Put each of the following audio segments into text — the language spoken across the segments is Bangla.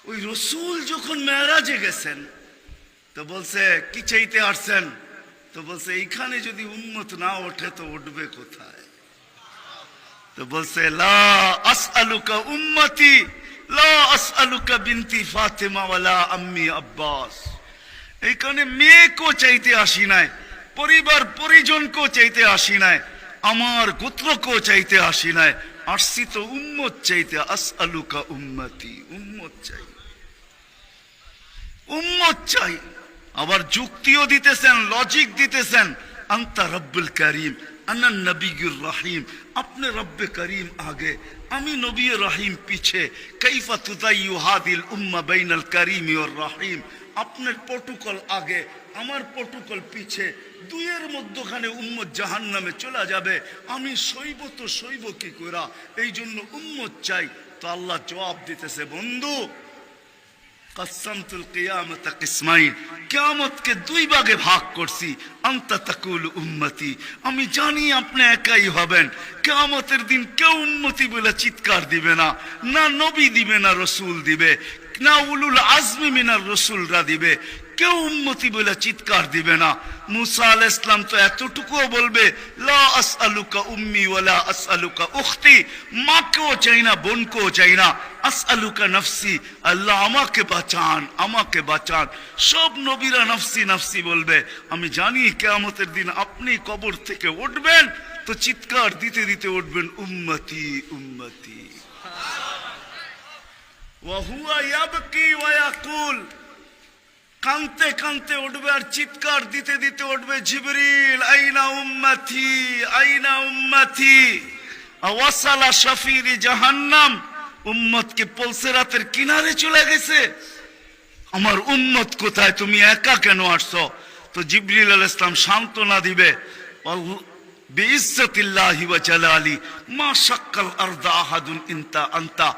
ওই রসুল যখন মেরাজে গেছেন তো বলছে কি চাইতে আসছেন, তো বলছে এইখানে যদি উম্মত না ওঠে তো উঠবে কোথায়? তো বলছে লা আসআলুকা উম্মতি লা আসআলুকা বিনতি ফাতেমা ওয়ালা আম্মি আব্বাস। এইখানে মেয়েকেও চাইতে আসি নাই, পরিবার পরিজনকেও চাইতে আসি নাই, আমার গোত্রকেও চাইতে আসি নাই, আসছি তো উম্মত চাইতে। আসআলুকা উম্মতি, উম্মত চাই, উম্মত চাই। আবার যুক্তিও দিতেছেন, লজিক দিতেছেন। আনতা রব্বুল করিম আনা নবিয়ুর রহিম, আপনি রব্বে করিম আগে, আমি নবী রহিম পিছে। কাইফা তুদাইয়ু হাদিল উম্মাহ বাইনাল করিম ওয়ার রহিম, আপনার প্রটোকল আগে, আমার প্রটোকল পিছে, দুইয়ের মধ্যখানে উম্মত জাহান্নামে চলে যাবে, আমি সইব তো সইব কি কইরা? এই জন্য উম্মত চাই। তো আল্লাহ জবাব দিতেছে, বন্ধু কসমতুল কিয়ামতা কিসমাইন, কিয়ামতকে দুই ভাগে ভাগ করছি। আনতা তাকুল উম্মতি, আমি জানি আপনি একাই হবেন। কিয়ামতের দিন কেউ উম্মতি বলে চিৎকার দিবে না, না নবী দিবে, না রসুল দিবে, না উলুল আজমি মিনার রসুলরা দিবে, কেউ উম্মতি বলে চিৎকার দিবে না। মুসা আলাইহিস সালাম তো এতটুকুও বলবে লা আসআলুকা উম্মি ওয়ালা আসআলুকা উখতি, মাকেও চাই না, বোনকেও চাই না। আসআলুকা নফসি, আল্লাহ আমাকে বাঁচান, আমাকে বাঁচান। সব নবীরা নফসি নফসি বলবে। আমি জানি কিয়ামতের দিন আপনি কবর থেকে উঠবেন তো চিৎকার দিতে দিতে উঠবেন উম্মতি উম্মতি। ওয়া হুয়া ইয়াবকি ওয়া ইয়াকুল, কানতে কানতে উঠবে আর চিৎকার দিতে দিতে উঠবে, জিবরিল আইনা উম্মতি আইনা উম্মতি। ওয়াসালা শাফিরি জাহান্নাম, উম্মতকে পলসেরাতের কিনারে চলে গেছে, আমার উম্মত কোথায়, তুমি একা কেন আসছো? তো জিবরিল আলাইহিস সালাম সান্ত্বনা দিবে, বিইজ্জতিল্লাহি ওয়া জালালি মা শাক্কাল আরদা আহাদুন ইনতা আনতা,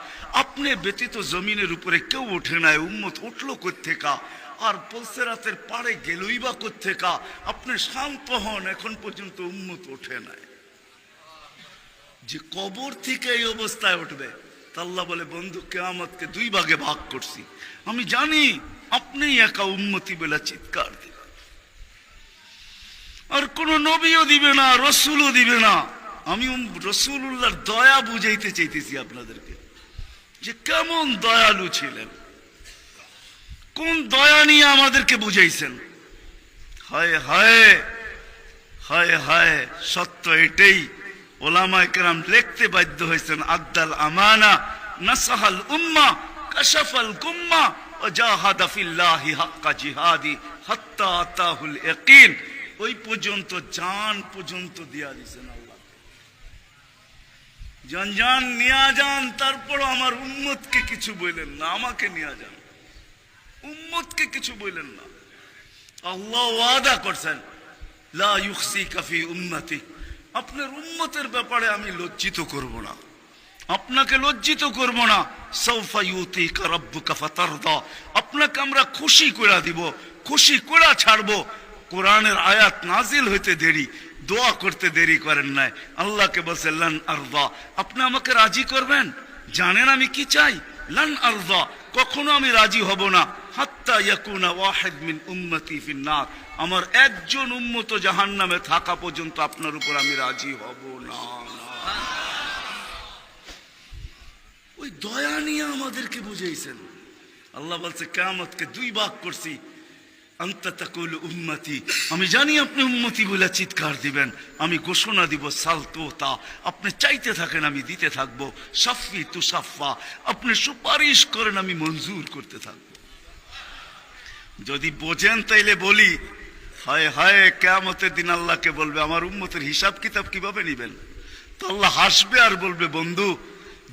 আপনি ব্যতীত জমিনের উপরে কেউ ওঠে নাই, উম্মত উঠলো কোত্থেকা? আর পলসেরাতের পাড়ে গেলই বা কোত্থেকা? আপনি শান্ত হন, এখন পর্যন্ত উম্মত ওঠে নাই। যে কবর থেকে এই অবস্থায় উঠবে, তা আল্লাহ বলে, বন্ধু কিয়ামতকে দুই ভাগে ভাগ করছি, আমি জানি আপনি একা উম্মতি বলে চিৎকার দিবেন। আর কোন নবীও দিবে না, রসুলও দিবে না। আমি রসুলুল্লাহর দয়া বুঝাইতে চাইতেছি আপনাদেরকে, যে কেমন দয়ালু ছিলেন, কোন দয়া নিয়ে আমাদেরকে বুঝাইছেন। হায় হায় হায় হায়, সত্য এটাই। ওলামায়ে কেরাম লিখতে বাধ্য হয়েছেন, আদ্দাল আমানা নাসাহাল উম্মা কাশাফাল গুম্মা ওয়া জাহাদা ফিল্লাহি হাক্কা জিহাদি হাত্তা আতাহুল ইয়াকিন। ওই পর্যন্ত জান পর্যন্ত দিয়া দিয়েছেন আল্লাহ, জান জান নিয়া যান, তারপর আমার উম্মতকে কিছু বললেন না, আমাকে নিয়া যান, উম্মতকে কিছু বললেন না। আল্লাহ ওয়াদা করছেন লা ইউখসিকা ফি উম্মতি, আপনার উম্মতের ব্যাপারে আমি লজ্জিত করব না, আপনাকে লজ্জিত করব না। সাউফা ইউতিকা রাব্বুকা ফাতারদা, আপনাকে আমরা খুশি করে দিব, খুশি করে ছাড়বো। কোরআনের আয়াত নাজিল হইতে দেরি, দোয়া করতে দেরি করেন নাই। আল্লাহকে বলছে লান আরদা, আপনি আমাকে রাজি করবেন? জানেন আমি কি চাই? লান আরদা, কখনো আমি রাজি হব না, হাত্তা ইয়াকুনা ওয়াহিদ মিন উম্মতি ফিন্নার, আমার একজন উম্মত জাহান্নামে থাকা পর্যন্ত আপনার উপর আমি রাজি হব না। ওই দয়া নিয়ে আমাদেরকে বুঝাইছেন। আল্লাহ বলছে কিয়ামতকে দুই ভাগ করছি। আনতা তাকুল উম্মতি, আমি জানি আপনি উম্মতি বলে চিৎকার দিবেন, আমি ঘোষণা দিব সালতোতা, আপনি চাইতে থাকেন আমি দিতে থাকবো। সাফি তুসাফা, আপনি সুপারিশ করেন আমি মঞ্জুর করতে থাকবো। যদি বোঝেন তাইলে বলি, হায় হায়, কিয়ামতের দিন আল্লাহকে বলবে আমার উম্মতের হিসাব কিতাব কিভাবে নিবেন? তো আল্লাহ হাসবে আর বলবে, বন্ধু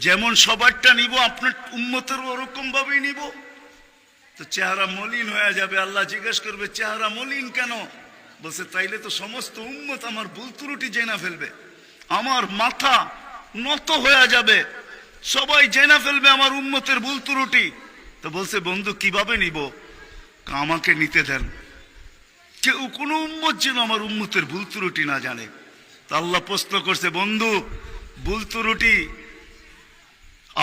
যেমন সবারটা নিব আপনার উম্মতের ওরকম ভাবেই নিব। তো চেহারা মলিন হয়ে যাবে। আল্লাহ জিজ্ঞেস করবে চেহারা মলিন কেন? বলছে তাইলে তো সমস্ত উম্মত আমার ভুল ত্রুটি জেনা ফেলবে, আমার মাথা নত হয়ে যাবে, সবাই জেনা ফেলবে আমার উম্মতের ভুল ত্রুটি। তো বলছে বন্ধু কিভাবে নিব? আমাকে নিতে দেন, কেউ কোনো উম্মত যেন আমার উম্মতের ভুল ত্রুটি না জানে। তা আল্লাহ প্রশ্ন করছে, বন্ধু ভুল ত্রুটি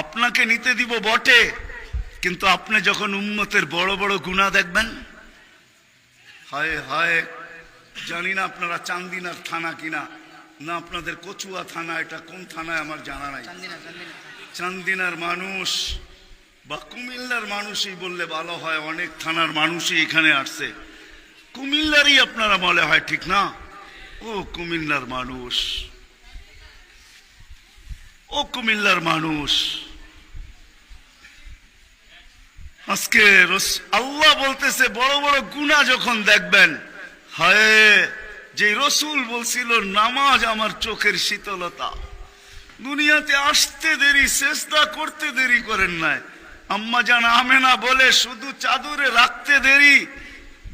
আপনাকে নিতে দিব বটে, কিন্তু আপনি যখন উম্মতের বড় বড় গুনাহ দেখবেন, হায় হায়, জানি না আপনারা চান্দিনার থানা কিনা না আপনাদের কচুয়া থানা, এটা কোন থানায় আমার জানা নাই। চান্দিনার মানুষ বা কুমিল্লার মানুষই বললে ভালো হয়, অনেক থানার মানুষই এখানে আসছে। কুমিল্লারই আপনারা বলে হয়, ঠিক না? ও কুমিল্লার মানুষ, ও কুমিল্লার মানুষ, আজকে আল্লাহ বলতেছে বড় বড় গুনাহ যখন দেখবেন, হায়, যে রসুল বলছিল নামাজ আমার চোখের শীতলতা, দুনিয়াতে আসতে দেরি, সেজদা করতে দেরি করেন নাই। আম্মা জান আমেনা বলে শুধু চাদরে রাখতে দেরি,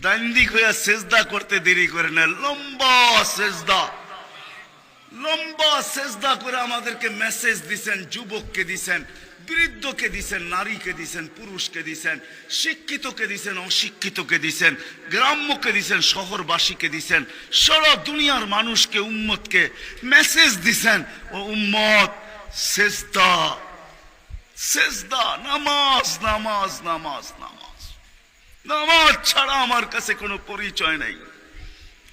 দান্দিক হইয়া সেজদা করতে দেরি করেন না। লম্বা সেজদা, লম্বা সেজদা করে আমাদেরকে মেসেজ দিছেন, যুবককে দিছেন, বৃদ্ধকে দিছেন, নারীকে দিছেন, পুরুষকে দিছেন, শিক্ষিতকে দিছেন, অশিক্ষিতকে দিছেন, গ্রাম্যকে দিছেন, শহরবাসীকে দিছেন, সারা দুনিয়ার মানুষকে, উম্মতকে মেসেজ দিছেন, ও উম্মত সেজদা, সেজদা, নামাজ, নামাজ, নামাজ, নামাজ, নামাজ ছাড়া আমার কাছে কোনো পরিচয় নাই।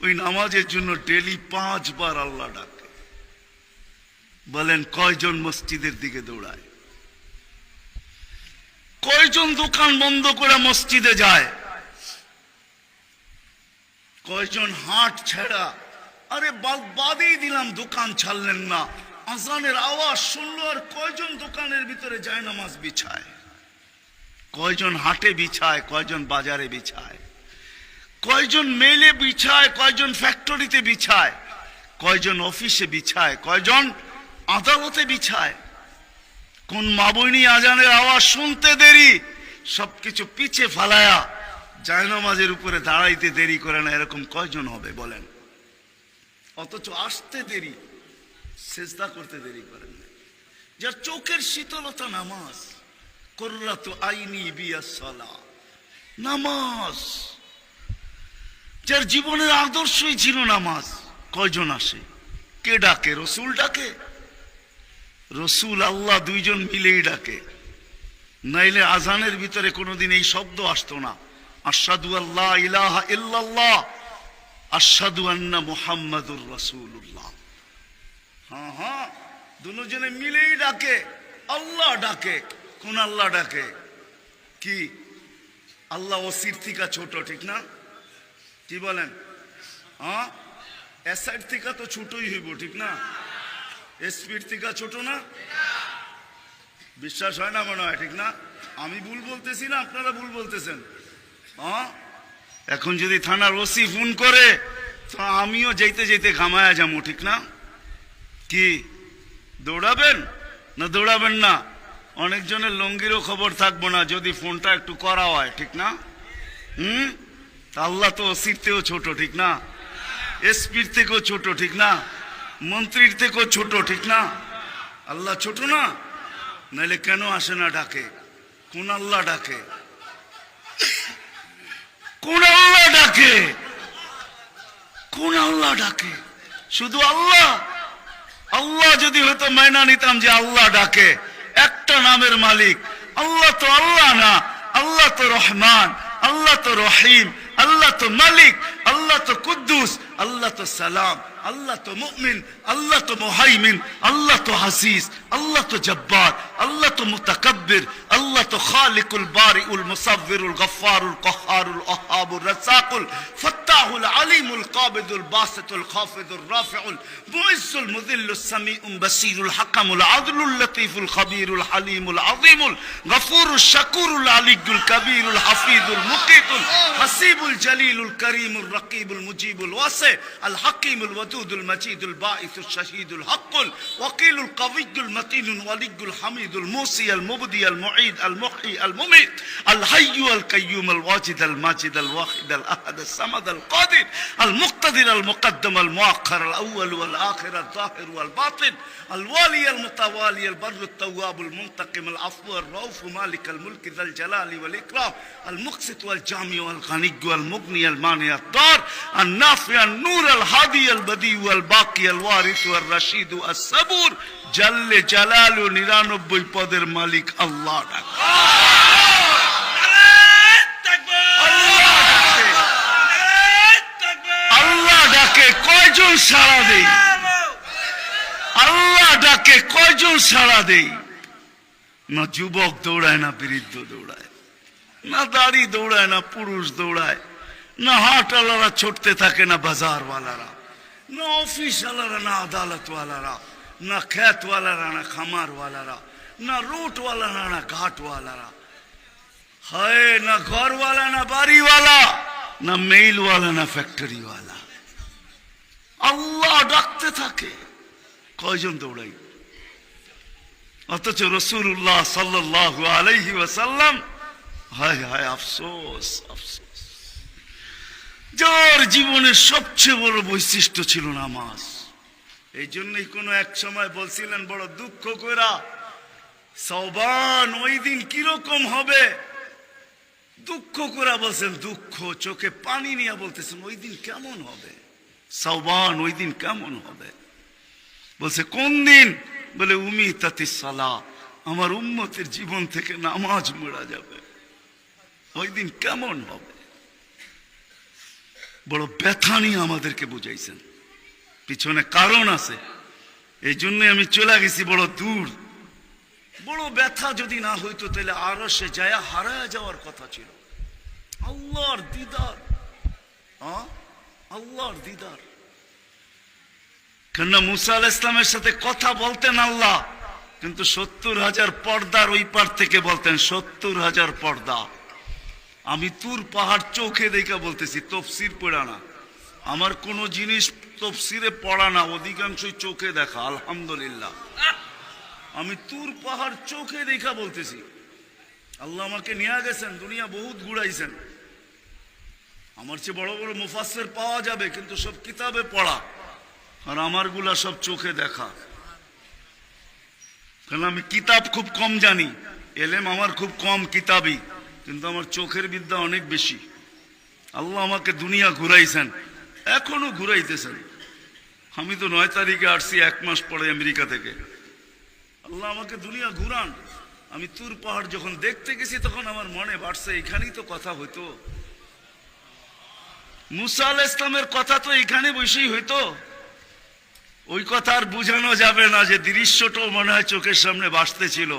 ওই নামাজের জন্য ডেলি 5 বার আল্লাহ ডাকে। বলেন কয়জন মসজিদের দিকে দৌড়ায়? কয়জন দোকান বন্ধ করে মসজিদে যায়? কয়জন হাট ছেড়া, আরে বাদেই দিলাম দোকান ছাড়লেন না, আজানের আওয়াজ শুনলো আর কয়জন দোকানের ভিতরে যায় নামাজ বিছায়? কয়জন হাটে বিছায়, কয়জন বাজারে বিছায়, কয়জন মেলে বিছায়, কয়জন ফ্যাক্টরিতে বিছায়, কয়জন অফিসে বিছায়, কয়জন আদালতে বিছায়? কোন মা বইনি আজানের আওয়াজ শুনতে দেরি, সবকিছু পিছে ফালায়া জায়নামাজের উপরে দাঁড়াইতে দেরি করে না, এরকম কয়জন হবে বলেন? অথচ আসতে দেরি, সেজদা করতে দেরি করেন না। যার চোখের শীতলতা নামাজ, কুররাতু আইনি বিয়াস সালাহ, নামাজ, যার জীবনের আদর্শই ছিল নামাজ, কয়জন আসে? কে ডাকে? রসুল ডাকে? রসুল আল্লাহ দুইজন মিলেই ডাকে, নাইলে আজানের ভিতরে কোনোদিন এই শব্দ আসতো না, আশহাদু আল্লা ইলাহা ইল্লাল্লাহ, আশহাদু আন্না মুহাম্মাদুর রাসূলুল্লাহ। হ্যাঁ হ্যাঁ, দুজনে মিলেই ডাকে, আল্লাহ ডাকে। কোন আল্লাহ ডাকে? কি আল্লাহ ওসির থেকে ছোট, ঠিক না? কি বলেন? হ্যাঁ, এসআইড থেকে তো ছোটই হইব, ঠিক না? এসপির থেকে ছোট না? বিশ্বাস হয় না মনে হয়, ঠিক না? আমি ভুল বলতেছি না, আপনারা ভুল বলতেছেন। হ্যাঁ, এখন যদি থানার ওসি ফোন করে তো আমিও যেতে যেতে ঘামায়া যাবো, ঠিক না? কি দৌড়াবেন না দৌড়াবেন না? অনেকজনের লঙ্গিরও খবর থাকবো না যদি ফোনটা একটু করা হয়, ঠিক না? আল্লাহ তো ওসির থেকেও ছোট, ঠিক না? এসপির থেকেও ছোট, ঠিক না? মন্ত্রীর থেকেও ছোট, ঠিক না? আল্লাহ ছোট না? নাইলে কেন আসে না ডাকে? কোন আল্লাহ ডাকে? কোন আল্লাহ ডাকে? কোন আল্লাহ ডাকে? শুধু আল্লাহ? আল্লাহ যদি হয়তো মাইনা নিতাম যে আল্লাহ ডাকে, একটা নামের মালিক আল্লাহ, তো আল্লাহ না, আল্লাহ তো রহমান, আল্লাহ তো রহিম, আল্লাহ তো মালিক, আল্লাহ তো কুদ্দুস, আল্লাহ তো সালাম, আল্লাহ তো মুমিন, আল্লাহ তো মুহাইমিন, আল্লাহ তো হাসিস, আল্লাহ তো জব্বার, আল্লাহ তো মুতাকাব্বির, আল্লাহ তো খালিকুল বারিউল মুসাব্বিরুল গফফারুল কহ্হারুল ওয়াহ্হাবুর রাজ্জাকুল ফাত্তাহুল আলিমুল কাবিদুল বাসিতুল খাফিদুর রাফিউল মুইজ্জুল মুযিল্লুস সামিউল বাসীরুল হাকামুল আদলুল লতীফুল খবীরুল হালিমুল আযীমুল গফুরুশ শাকুরুল আলিয়্যুল কবীরুল হাফিজুল মুকিতুল হাসিবুল জলিলুল করিমুর রকিবুল মুজিবুল ওয়াসি আল হাকিমুল ওয়াদুদুল মজিদুল বাঈসুশ শাহীদুল হকুল ওয়াকিলুল কওয়িয়্যুল মতিনুল ওয়ালিয়্যুল হামিদুল মুসি আল মুবদি আল মুঈদ আল মুহয়ি আল মুমীত আল হাইয়্যু আল কাইয়্যুম আল ওয়াজিদ আল মাজিদ আল ওয়াহিদ আল আহাদ আল সামাদ আল কাদির আল মুক্তাদির আল মুকদ্দম আল মুআখ্খার আল আউয়াল ওয়াল আখির আল যাহির ওয়াল বাতিন আল ওয়ালি আল মুতাওয়ালি আল বরর আল তাওয়াব আল মুনতাকিম আল আফু আল রাউফ মালিক আল মুলক যাল জালালি ওয়াল ইকরাম আল মুকসিত ওয়াল জামি ওয়াল গানি ওয়াল মুগনি আল মানি আল দার আল নাফি আল নূর আল হাদি আল বদি ওয়াল বাকি আল ওয়ারিস ওয়াল রশিদ আস সাবুর জাল্লে জালালু 99 পদের মালিক আল্লাহ ডাক। কয়জন সাড়া দেই? আল্লাহ ডাকে কয়জন সাড়া দেই? না যুবক দৌড়ায়, না বৃদ্ধ দৌড়ায়, না দাড়ি দৌড়ায়, না পুরুষ দৌড়ায়, না হাটওয়ালারা ছুটতে থাকে, না বাজারওয়ালারা, না অফিসওয়ালারা, না আদালতওয়ালারা, না খেতওয়ালারা, না খামারওয়ালারা, না রোডওয়ালারা, না ঘাটওয়ালারা, হায় না ঘরওয়ালা, না বাড়িওয়ালা, না মেইলওয়ালা, না ফ্যাক্টরিওয়ালা। আল্লাহ ডাকতে থাকে, কয়জন দৌড়াই? অথচ রাসূলুল্লাহ সাল্লাল্লাহু আলাইহি ওয়াসাল্লাম, হায় হায় আফসোস আফসোস, যার জীবনের সবচেয়ে বড় বৈশিষ্ট্য ছিল নামাজ। এই জন্যই কোনো এক সময় বলছিলেন বড় দুঃখ কইরা, সওবান ওই দিন কিরকম হবে, দুঃখ কইরা বলছেন, দুঃখ চোখে পানি নিয়ে বলতেছেন ওই দিন কেমন হবে, সওবান ওই দিন কেমন হবে। বলছে কোন দিন? বলে উমিতাতিস সালাহ, আমার উম্মতের জীবন থেকে নামাজ মুড়া যাবে, ওই দিন কেমন হবে। বড় ব্যথা নিয়ে আমাদেরকে বুঝাইছেন, পিছনে কারণ আছে, এই জন্য আমি চলে গেছি বড় দূর। বড় ব্যথা যদি না হইতো তাহলে আরো সে যায় হারায় যাওয়ার কথা ছিল। আল্লাহর দিদার, আল্লাহর দিদার। কেননা মুসা আলাইহিস সালামের সাথে কথা বলতেন আল্লাহ, কিন্তু 70,000 পর্দার ওই পার থেকে বলতেন, 70,000 পর্দা। আমি তুর পাহাড় চোখে দেখা বলতেছি, তফসির পড়া না, আমার কোনো জিনিস তফসিরে পড়া না, অধিকাংশই চোখে দেখা, আলহামদুলিল্লাহ। আমি তুর পাহাড় চোখে দেখা বলতেছি। আল্লাহ আমাকে নিয়ে গেছেন, দুনিয়া বহুত ঘুরাইছেন। আমার চেয়ে বড় বড় মুফাসসির পাওয়া যাবে, কিন্তু সব কিতাবে পড়া, আর আমারগুলা সব চোখে দেখা। কারণ আমি কিতাব খুব কম জানি, এলেম আমার খুব কম কিতাবই, কিন্তু আমার চোখের বিদ্যা অনেক বেশি। আল্লাহ আমাকে দুনিয়া ঘুরাইছেন, এখনো ঘুরাইতেছেন। আমি তো 9 তারিখে আসছি, 1 মাস পরে আমেরিকা থেকে। আল্লাহ আমাকে দুনিয়া ঘুরান। আমি তুর পাহাড় যখন দেখতে গেছি তখন আমার মনে বাড়ছে, এখানেই তো কথা হইতো, মুসা আলাইহিস সালামের কথা তো এখানে বসেই হইতো। ওই কথা আর বুঝানো যাবে না, যে দৃশ্যটাও মনে হয় চোখের সামনে ভাসতেছিল,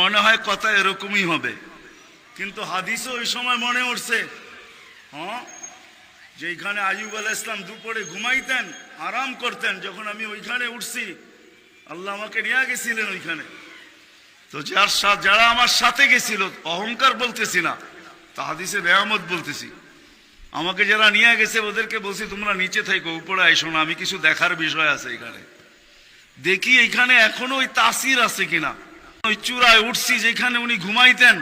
মনে হয় কথা এরকমই হবে। কিন্তু হাদিসও ওই সময় মনে উঠছে, যে এইখানে আইয়ুব আলাইহিস সালাম দুপুরে ঘুমাইতেন, আরাম করতেন, যখন আমি ওইখানে উঠছি আল্লাহ আমাকে নিয়ে গেছিলেন ওইখানে। তো যারা আমার সাথে গেছিল, অহংকার বলতেছি না, তা হাদিসের নেয়ামত বলতেছি, আমাকে যারা নিয়ে গেছে ওদেরকে বলছি তোমরা নিচে থাকো, উপরে আইসো না, আমি কিছু দেখার বিষয় আছে এখানে। দেখি এইখানে এখনো ওই তাসির আছে কিনা। ওই চূড়ায় উঠছি যেখানে উনি ঘুমাইতেন,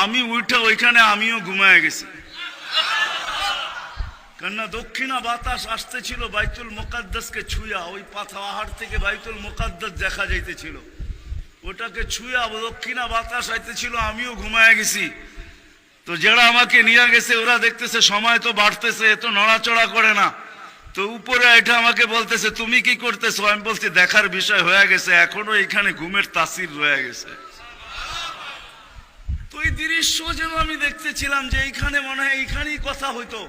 আমি উঠে ওইখানে আমিও ঘুমায় গেছি। কেননা দক্ষিণা বাতাস আসতেছিল বাইতুল মুকাদ্দাসকে ছুঁয়া, ওই পাহাড় থেকে বাইতুল মুকাদ্দাস দেখা যাইতেছিল, ওটাকে ছুঁয়া দক্ষিণা বাতাস আইতেছিল, আমিও ঘুমায় গেছি। তো যারা আমাকে নিয়ে গেছে ওরা দেখতেছে সময় তো বাড়তেছে, এত নড়াচড়া করে না, তো উপরে এটা আমাকে বলতেছে তুমি কি করতেছো? আমি বলছি দেখার বিষয় হয়ে গেছে, এখনো এখানে ঘুমের তাসির রয়ে গেছে। তো এই দৃশ্য যেন আমি দেখতেছিলাম যে এইখানে মনে হয় এইখানেই কথা হইতো।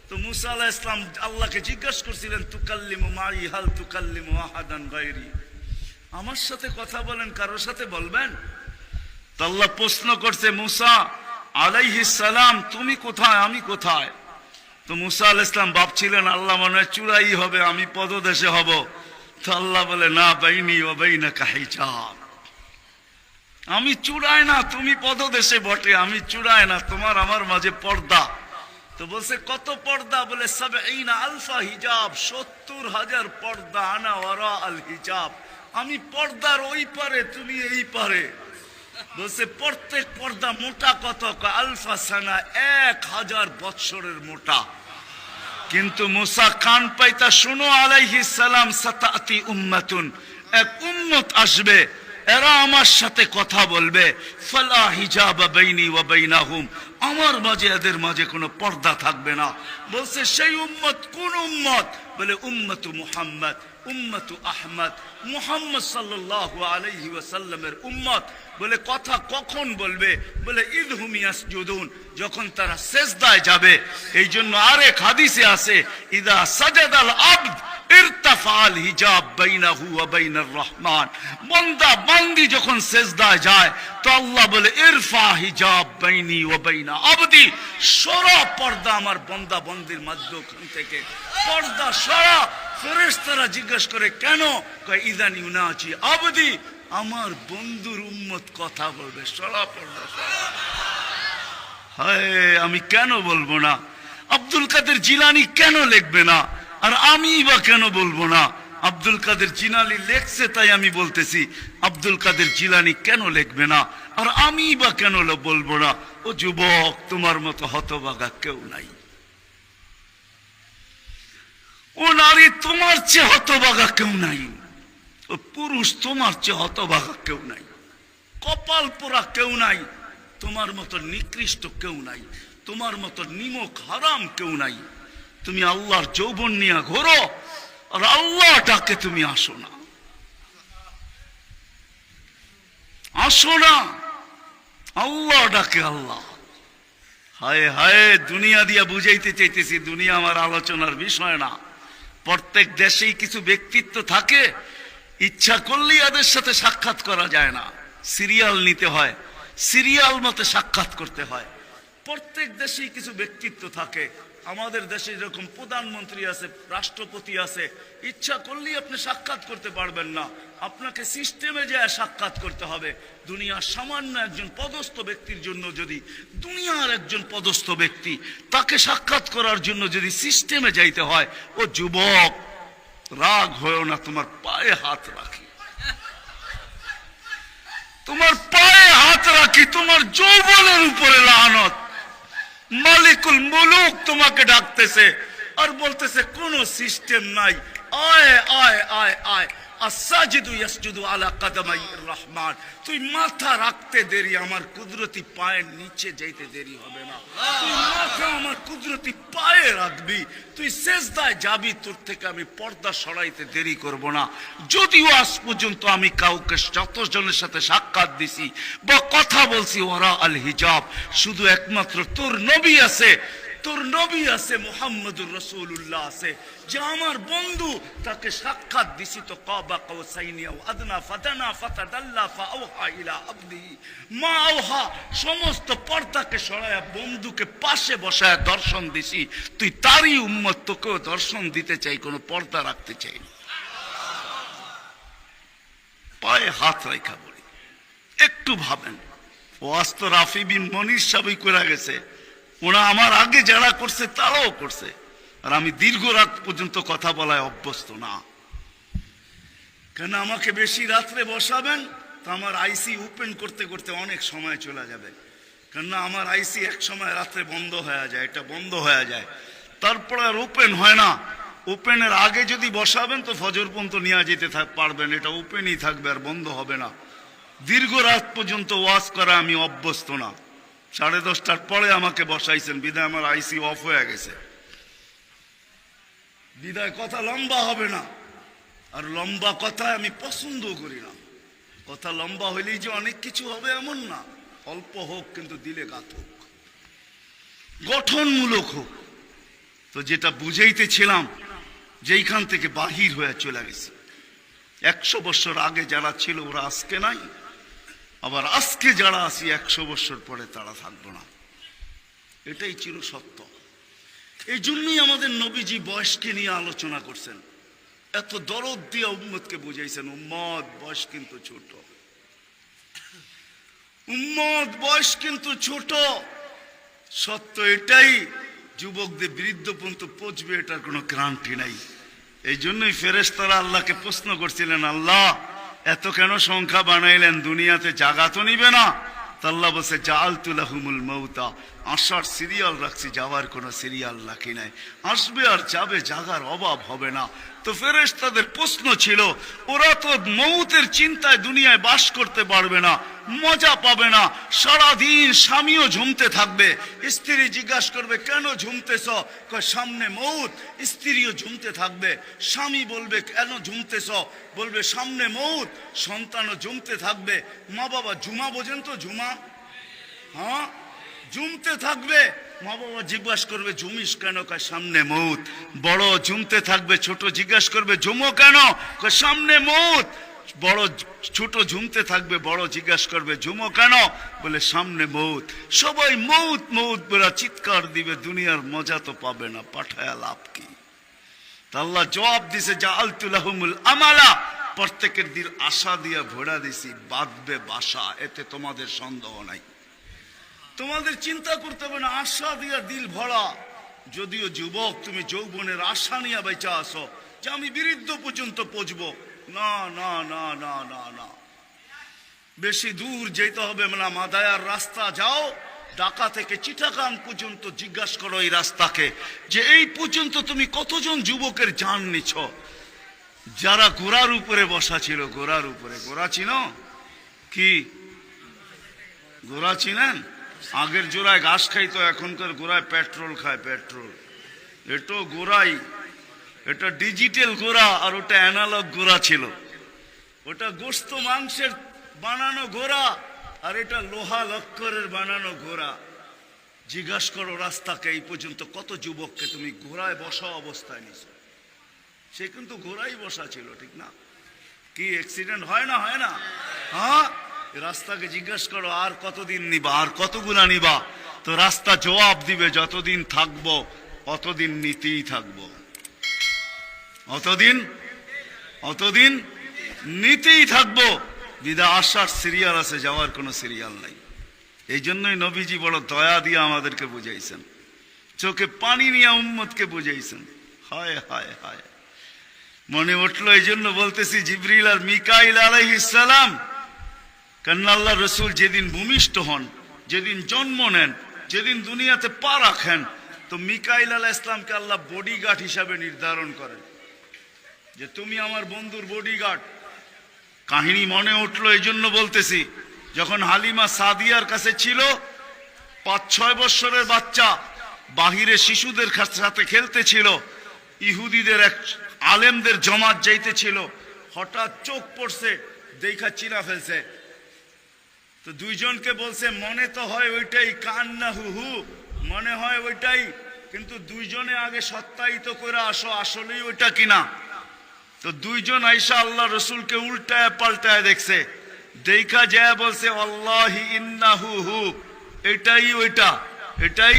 তো মুসা আলাইহিস সালাম আল্লাহকে জিজ্ঞাসা করছিলেন, তুকাল্লিমু মাই হাল তুকাল্লিমু আহাদান গায়রি, আমার সাথে কথা বলেন, কারোর সাথে বলবেন? তো আল্লাহ প্রশ্ন করছে, মুসা আলাইহিস সালাম তুমি কোথায়, আমি কোথায়? তো মুসা আলাইহিস সালাম ভাবছিলেন আল্লাহ মনে হয় চূড়াই হবে, আমি পদদেশে হব। তো আল্লাহ বলে, না, বাইনি ওয়া বাইনাকা হিজাব, আমি চূড়ায় না, তুমি পদদেশে বটে, আমি চূড়ায় না, তোমার আমার মাঝে পর্দা। তো বলছে কত পর্দা? বলে ৭০,০০০ হিজাব, ৭০,০০০ পর্দা, আনা ওয়ারা আল হিজাব, আমি পর্দার ওই পারে, তুমি এই পারে। বলছে প্রত্যেক পর্দা মোটা কত? আলফা সানা, ১,০০০ বৎসরের মোটা। কিন্তু মুসা কান পাইতা, শুনো আলাইহিস সালাম, সাতাতি উম্মাতুন, এক উম্মত আসবে, এরা আমার সাথে কথা বলবে, ফালা হিজাবা বাইনি ওয়া বাইনাহুম, আমার মাঝে এদের মাঝে কোনো পর্দা থাকবে না। বলছে সেই উম্মত কোন উম্মত? বলে উম্মতু মুহাম্মদ, উম্মতু আহমদ, মুহাম্মদ সাল্লাল্লাহু আলাইহি ওয়াসাল্লামের উম্মত। বলে কথা কখন বলবে? বলে ইদহুম ইয়াসজুদুন, যখন তারা সেজদায় যাবে। এই জন্য আরেক হাদিসে আছে, ইদা সাজাদাল আবদ ইরতাফাল হিজাব বাইনাহু ওয়া বাইনার রহমান। বান্দা বান্দি যখন সেজদায় যায় তো আল্লাহ বলে ইরফা হিজাব বাইনি ওয়া বাইনা আবদি, সরা পর্দা আমার বান্দা বান্দির মাঝখান থেকে, পর্দা সরা। ফেরেশতারা জিজ্ঞেস করে কেন? কয় ইদান ইউনাজি আবদি, আমার বন্ধুর উম্মত কথা বলবে, সরা পর্দা সরা। হায়, আমি কেন বলবো না? আব্দুল কাদের জিলানী কেন লিখবে না? আর আমি বা কেন বলবো না? আব্দুল কাদের জিলানী লেখছে তাই আমি বলতেছি। আব্দুল কাদের জিলানী কেন লিখবে না? আর আমি বা কেন বলবো না? ও যুবক, তোমার মতো হতভাগা কেউ নাই। ও নারী, তোমার চেয়ে হতভাগা কেউ নাই। ও পুরুষ, তোমার চেয়ে হতভাগা কেউ নাই। কপাল পোড়া কেউ নাই। তোমার মতো নিকৃষ্ট কেউ নাই। তোমার মতো নিমক হারাম কেউ নাই। তুমি আল্লাহর যৌবন নিয়ে ঘোরো, আর আল্লাহ ডাকে তুমি আসো না, আসো না। আল্লাহ ডাকে আল্লাহ। হায় হায়, দুনিয়া দিয়া বুঝাইতে চাইতেছি, দুনিয়া আমার আলোচনার বিষয় না। প্রত্যেক দেশেই কিছু ব্যক্তিত্ব থাকে, ইচ্ছা করলেই এদের সাথে সাক্ষাৎ করা যায় না, সিরিয়াল নিতে হয়, সিরিয়াল মতে সাক্ষাৎ করতে হয়। প্রত্যেক দেশেই কিছু ব্যক্তিত্ব থাকে। আমাদের দেশে যেরকম প্রধানমন্ত্রী আছে, রাষ্ট্রপতি আছে, ইচ্ছা করলেই আপনি সাক্ষাৎ করতে পারবেন না, আপনাকে সিস্টেমে যায় সাক্ষাৎ করতে হবে। দুনিয়ার সামান্য একজন পদস্থ ব্যক্তির জন্য যদি, দুনিয়ার একজন পদস্থ ব্যক্তি, তাকে সাক্ষাৎ করার জন্য যদি সিস্টেমে যাইতে হয়, ও যুবক রাগ হয়েও না, তোমার পায়ে হাত রাখি, তোমার পায়ে হাত রাখি, তোমার যৌবনের উপরে লানত। মালিকুল মুলুক তোমাকে ডাকতেছে আর বলতেছে কোন সিস্টেম নাই, আয় আয় আয় আয়। আসাজিদু ইয়াসজুদু আলা কাদামাইর রহমান, তুই মাথা রাখতে দেরি, আমার কুদরতি পায়ের নিচে যাইতে দেরি হবে না। তুই মাথা আমার কুদরতি পায়ে রাখবি, তুই সেজদায় যাবি, তোর থেকে আমি পর্দা সরাইতে দেরি করব না। যদিও আজ পর্যন্ত আমি কাউকে যতজনের সাথে সাক্ষাৎ দিছি বা কথা বলছি ওরা আল হিজাব, শুধু একমাত্র তোর নবী আছে, তোর নবী আছে, মুহাম্মদুর রাসূলুল্লাহ আছে, যে আমার বন্ধু, তাকে সাক্ষাৎ দিছি তো কাবা কাউসাইনি আও আদনা ফাদানা ফাতাদাল্লা ফাআওহা ইলা আবদি মা আওহা। সমস্ত পর্দাকে সরায়া বন্ধুকে পাশে বসায় দর্শন দিছি। তুই তারই উম্মত, তোকেও দর্শন দিতে চাই, কোনো পর্দা রাখতে চাই না। পায়ে হাত রাখা বলি, একটু ভাবেন। ওয়াজ তো রাফি বিন মনির সাহেবই করে গেছে, ওরা আমার আগে যারা করছে তারাও করছে, আর আমি দীর্ঘ রাত পর্যন্ত কথা বলায় অভ্যস্ত না। কেন আমাকে বেশি রাত্রে বসাবেন তো আমার আইসি ওপেন করতে করতে অনেক সময় চলে যাবে। কেননা আমার আইসি এক সময় রাত্রে বন্ধ হয়ে যায়, এটা বন্ধ হয়ে যায়, তারপর আর ওপেন হয় না। ওপেনের আগে যদি বসাবেন তো ফজর পর্যন্ত নিয়ে যেতে পারবেন, এটা ওপেনই থাকবে আর বন্ধ হবে না। দীর্ঘ রাত পর্যন্ত ওয়াজ করা আমি অভ্যস্ত না। 10:30টার পরে আমাকে বসাইছেন, বিদায় আমার আইসি অফ হয়ে গেছে, বিদায় কথা লম্বা হবে না। আর লম্বা কথা আমি পছন্দ করি না। কথা লম্বা হইলেই যে অনেক কিছু হবে এমন না, অল্প হোক কিন্তু দিলে গাত হোক, গঠনমূলক হোক। তো যেটা বুঝাইতেছিলাম, যেইখান থেকে বাহির হয়ে চলে গেছে, 100 বছর আগে যারা ছিল ওরা আজকে নাই, আবার আজকে যারা আছি 100 বছর পরে তারা থাকবো না, এটাই চির সত্য। এই জন্যই আমাদের নবীজি বয়সকে নিয়ে আলোচনা করছেন, এত দরদ দিয়ে উম্মতকে বুঝাইছেন, উম্মত বয়স কিন্তু ছোট, উম্মত বয়স কিন্তু ছোট। সত্য এটাই, যুবকদের বৃদ্ধ পর্যন্ত পৌঁছবে এটার কোনো গ্যারান্টি নাই। এই জন্যই ফেরেশতারা আল্লাহকে প্রশ্ন করছিলেন, আল্লাহ এত কেন সংখ্যা বানাইলেন, দুনিয়াতে জাগা তো নিবে না? আল্লাহ বলছে জাআলতু লাহুমুল মাউতা আসার সিরিয়াল রাখছি, যাওয়ার কোনো সিরিয়াল রাখি নাই। আসবে আর যাবে, জাগার অভাব হবে না। তো ফেরেশতাদের প্রশ্ন ছিল, ওরা তো মৌতের চিন্তায় দুনিয়ায় বাস করতে পারবে না, মজা পাবে না, সারাদিন স্বামীও ঝুমতে থাকবে। স্ত্রী জিজ্ঞাসা করবে, কেন ঝুমতেছ? কয়, সামনে মৌত। স্ত্রীও ঝুমতে থাকবে। স্বামী বলবে, কেন ঝুমতেছ? বলবে, সামনে মৌত। সন্তানও ঝুমতে থাকবে। মা বাবা ঝুমা বোঝেন তো? ঝুমা, হ্যাঁ, ঝুমতে থাকবে। মা বাবা জিজ্ঞাসা করবে, ঝুমিস কেন? কয়, সামনে মৌত। বড় ঝুমতে থাকবে, ছোট জিজ্ঞাসা করবে, ঝুমো কেন? কয়, সামনে মৌত। বড় ছোট ঝুমতে থাকবে, বড় জিজ্ঞাসা করবে, ঝুমো কেন? বলে, সামনে মৌত। সবাই মৌত মৌত বলে চিৎকার দিবে, দুনিয়ার মজা তো পাবে না, পাঠায়া লাভ কি? তা আল্লাহ জবাব দিছে, জাআলতু লাহুমুল আমালা, প্রত্যেকের দিল আশা দিয়া ভরা দিছি, বাঁধবে বাসা, এতে তোমাদের সন্দেহ নাই। তোমাদের চিন্তা করতে হবে না, আশা দিয়া দিল ভরা। যদিও যুবক, তুমি যৌবনের আশা নিয়ে বেঁচে আসো যে আমি বৃদ্ধ পর্যন্ত পৌঁছবো, না না না না না না, বেশি দূর যেতে হবে না। মাদায়ার রাস্তা যাও, ঢাকা থেকে চিটাগাং পর্যন্ত জিজ্ঞাসা করো এই রাস্তাকে, যে এই পর্যন্ত তুমি কতজন যুবকের জান নিছ? যারা ঘোড়ার উপরে বসা ছিল, ঘোড়ার উপরে। ঘোড়া চিনো কি? ঘোড়া চিনেন? আগের জোড়ায় ঘাস খাইতো, এখনকার গোড়ায় পেট্রোল খায়, পেট্রোল। এটা গোড়াই, এটা ডিজিটাল গোড়া, আর ওটা অ্যানালগ গোড়া ছিল। ওটা গোস্ত মাংসের বানানো ঘোড়া, আর এটা লোহা লক্করের বানানো ঘোড়া। জিজ্ঞাসা করো রাস্তাকে, এই পর্যন্ত কত যুবককে তুমি ঘোড়ায় বসা অবস্থায় নিছো? সে কিন্তু ঘোড়াই বসা ছিল, ঠিক না? কি অ্যাক্সিডেন্ট হয় না? হয় না? হ্যাঁ, রাস্তাকে জিজ্ঞাসা করো, আর কতদিন নিবা, আর কতগুলা নিবা? তো রাস্তা জবাব দিবে, যতদিন থাকবো অতদিন নিতেই থাকবো, অতদিন নিতেই থাকবো। বিদা আসার সিরিয়াল আছে, যাওয়ার কোনো সিরিয়াল নাই। এই জন্যই নবীজি বড় দয়া দিয়ে আমাদেরকে বুঝাইছেন, চোখে পানি নিয়ে উম্মতকে বুঝাইছেন। হায় হায় হায়, মনে উঠলো, এই জন্য বলতেছি, জিবরিল আর মিকাইল আলাইহিস সালাম, কেন আল্লাহ রসুল যেদিন ভূমিষ্ঠ হন, যেদিন জন্ম নেন, যেদিন দুনিয়াতে পা রাখেন, তো মিকাইল আলাইহিস সালামকে আল্লাহ বডিগার্ড হিসাবে নির্ধারণ করেন, যে তুমি আমার বন্ধুর বডিগার্ড। কাহিনী মনে উঠলো, এই জন্য বলতেছি, যখন হালিমা সাদিয়ার কাছে ছিল, 5-6 বছরের বাচ্চা, বাহিরে শিশুদের সাথে খেলতেছিল, ইহুদিদের এক আলেমদের জমাত যাইতেছিল, হঠাৎ চোখ পড়ছে, দেখা চিনা ফেলছে। তো দুইজনকে বলছে, মনে তো হয় ওইটাই, কান্না হু, মনে হয় ওইটাই, কিন্তু দুইজনে আগে সত্যায়িত করে আসো আসলেই ওইটা কিনা। তো দুইজন আইসা আল্লাহ রসুলকে উল্টায় পাল্টায় দেখছে, দেখা যায় বলছে, আল্লাহি ইন্নাহু হু, এটাই ওইটা, এটাই